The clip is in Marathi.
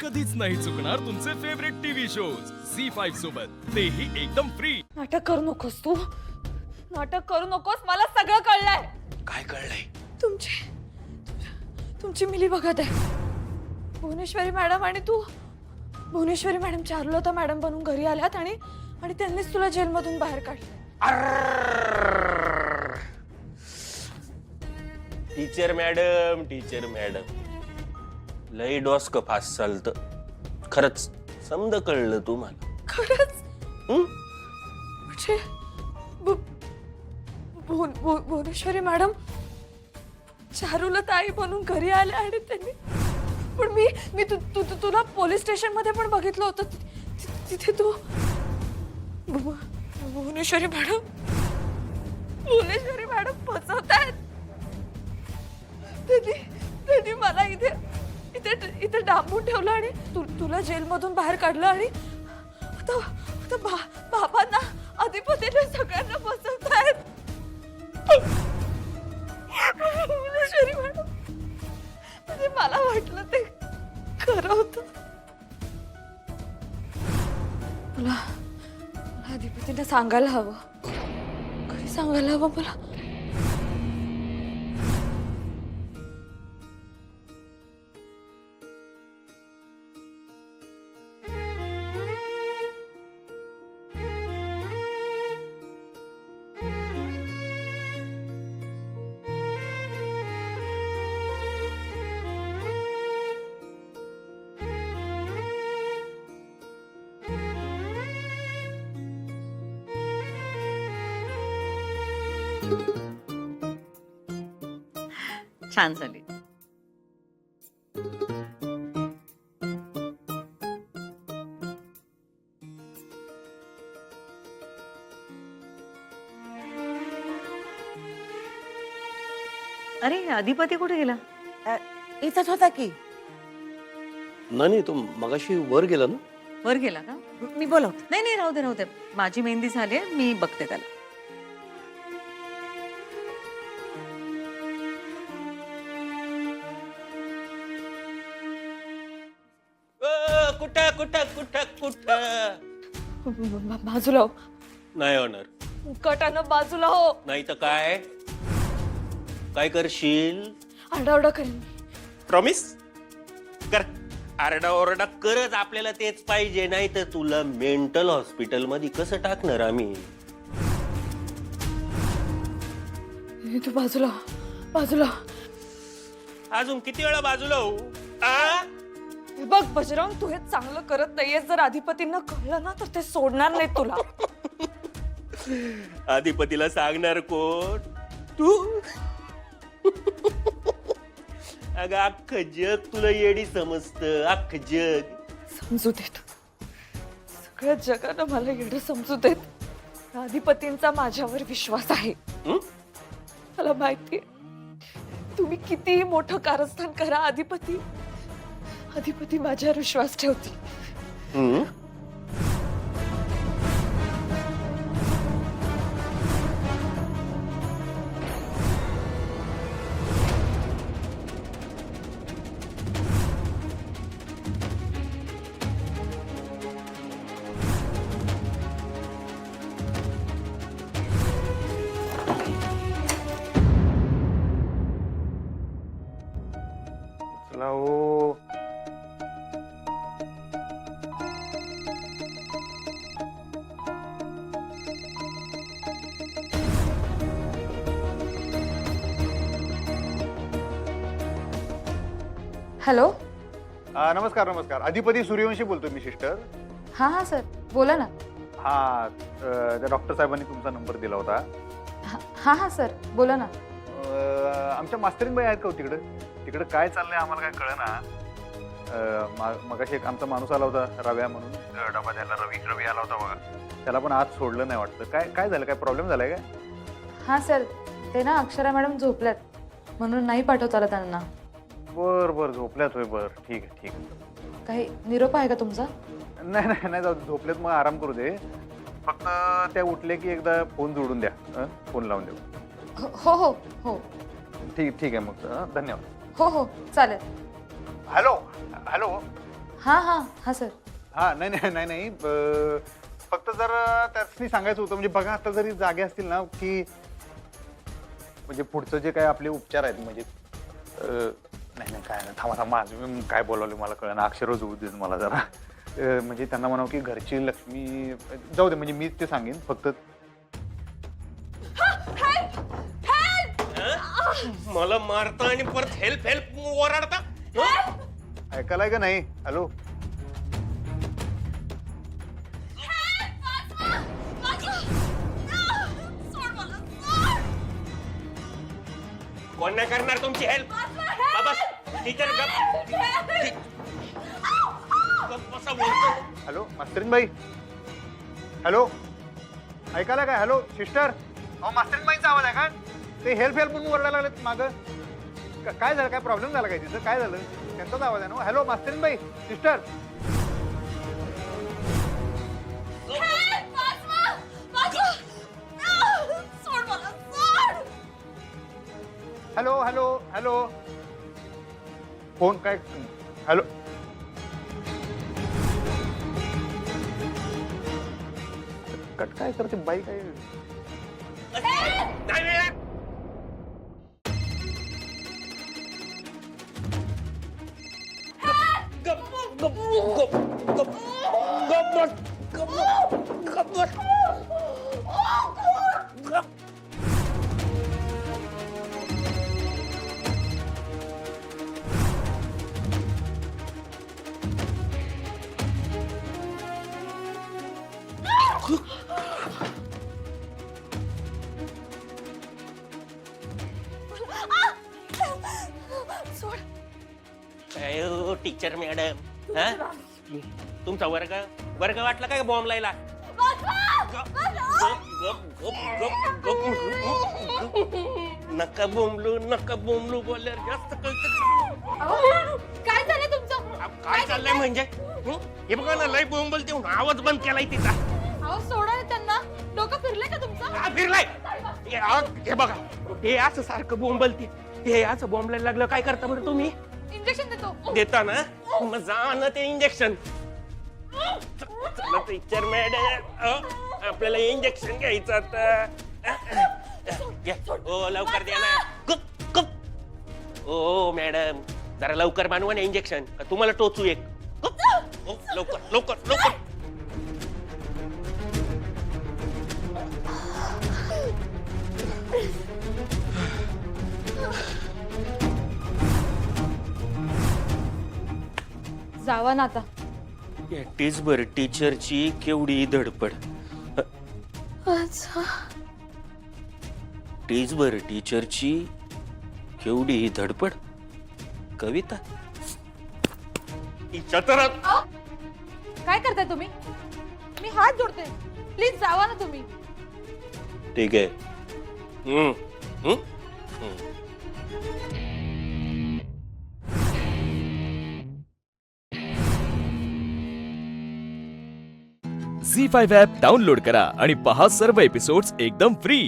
कधीच नाही चुकणार तुमचे फेवरेट टीव्ही शोज झी5 सोबत, तेही एकदम फ्री। नाटक करू नकोस तू, नाटक करू नकोस, मला सगळं कळलंय। काय कळलंय? तुमची मिली बघत आहे भुवनेश्वरी मॅडम आणि तू। भुवनेश्वरी मॅडम चारुलता मॅडम बनून घरी आल्यात आणि त्यांनीच तुला जेलमधून बाहेर काढलं। टीचर मॅडम लई डोसक फास चालत, खरंच समद कळलं तुम्हाला? खरंच म्हणजे भुवनेश्वरी मॅडम चारुलता आई बनून घरी आल्या आणि त्यांनी पण मी तुला पोलीस स्टेशन मध्ये पण बघितलं होतं, तिथे तू भुवनेश्वरी मॅडम फसवतायत। त्यांनी मला इथे डांबून ठेवलं आणि तुला जेलमधून बाहेर काढलं आणि आता बाबांना अधिपतीने सगळ्यांना फसवतायत। भुवनेश्वरी मॅडम म्हणजे मला वाटलं ते खरं होतं। मला अधिपतीने सांगायला हवं, घरी सांगायला हवं मला। छान झाली। अरे अधिपती कुठे गेला? इथंच होता की। नाही तो मगाशी वर गेला ना? वर गेला का? मी बोलवते। नाही राहू दे, माझी मेहंदी झाली, मी बघते त्याला। कुठं बाजूला हो, नाही होणार। मुकाटानं बाजूला हो, नाही तर काय करशील? आरडाओरडा करेन। प्रॉमिस कर। आरडाओरडा करत आपल्याला तेच पाहिजे, नाही तर तुला मेंटल हॉस्पिटल मध्ये कसं टाकणार आम्ही? तू बाजूला बाजूला। अजून किती वेळा बाजूला हो? बघ बजरंग, तू हे चांगलं करत नाहीये। जर अधिपतींना कळलं ना तर ते सोडणार नाही तुला। अधिपतीला सांगणार कोण? तू? अगं अख्खं जग तुला येडी समजतं, अख्खं जग। समजू देत, सगळ्या जगानं मला एवढं समजू देत। अधिपतींचा माझ्यावर विश्वास आहे। मला माहितीये तुम्ही कितीही मोठं कारस्थान करा, अधिपती माझ्यावर विश्वास ठेवतील। हॅलो, नमस्कार नमस्कार। अधिपती सूर्यवंशी बोलतोय मी, सिस्टर। हाँ सर बोला ना। हा, त्या डॉक्टर साहेबांनी तुमचा नंबर दिला होता। हाँ सर बोला ना। आमच्या मास्तरीन बाई आहेत का तिकडे काय चाललंय आम्हाला काय कळना। मगाशी एक आमचा माणूस आला होता, रव्या म्हणून, डबा द्यायला। रवी आला होता बघा, त्याला पण आज सोडलं नाही वाटतं। काय झालं, काय प्रॉब्लेम झालाय काय? हाँ सर, ते ना अक्षरा मॅडम झोपल्यात म्हणून नाही पाठवता आलं त्यांना। बर झोपल्यात होय, बर ठीक आहे। काही निरोप आहे का तुमचा? नाही जाऊ, झोपल्यात मग आराम करू दे। फक्त त्या उठले की एकदा फोन जोडून द्या, फोन लावून देऊ। हो ठीक आहे मग, धन्यवाद। हो चालेल। हॅलो हॅलो, हा सर. हा नाही नाही नाही नाही फक्त जरा त्यासनी सांगायचं होतं म्हणजे बघा आता जरी जागे असतील ना की म्हणजे पुढचं जे काय आपले उपचार आहेत म्हणजे नाही नाही काय नाही थांबा थांबा माझं काय बोलावलं मला कळलं अक्षरच होऊ देत मला जरा म्हणजे त्यांना म्हणावं की घरची लक्ष्मी जाऊ दे म्हणजे मीच ते सांगेन फक्त मला मारता आणि परत हेल्प हेल्प ओरडता ऐकायलाय का नाही हॅलो कोण नाही करणार तुमची हेल्प बाबा टीचर कसा बोलतो हॅलो मास्तरीन बाई हॅलो ऐकायला काय हॅलो सिस्टर अहो मास्तरीन बाईंचा आवाज आहे का ते हेल्प हेल्प म्हणून ओरडायला लागलेत मागं काय झालं काय प्रॉब्लेम झाला काय तिथं काय झालं त्यांचाच आवाज आहे ना हॅलो मास्तरीन बाई sister hello hello hello phone काय हॅलो कट काय करते बाई काय नाही मिळणार. गप, गप, गप, गप, गप बस, गप बस, गप बस. गप. काय हो, टीचर मॅडम हा तुमचा वर्ग वर्ग वाटला काय बॉम्ब लायला नका बोंबलू बोलल्यावर जास्त कळतं काय झालं तुमचं? काय चाललंय म्हणजे हे बघा ना लय बोंबल देऊन आवाज बंद केलाय तिचा अहो सोडा रे त्यांना. डोकं फिरलंय का तुमचं? का फिरलाय हे बघा हे असं सारखं बोंबलते हे असं बोंबलायला लागलं काय करता बरं तुम्ही इंजेक्शन देतो. देता ना मग जा ना ते इंजेक्शन टीचर मॅडम आपल्याला इंजेक्शन घ्यायचं आता हो लवकर द्या ना गुप गुप ओ मॅडम जरा लवकर बनवा ना इंजेक्शन तुम्हाला टोचू एक गुप. हो, लवकर लवकर लवकर जावा ना आता. टीचबर टीचरची केवढी धडपड टीचबर टीचरची केवढी धडपड कविता चतरात काय करताय तुम्ही? मी हात जोडते. प्लीज जावा ना तुम्ही. ठीक आहे झी5 ॲप डाउनलोड करा आणि पहा सर्व एपिसोड्स एकदम फ्री.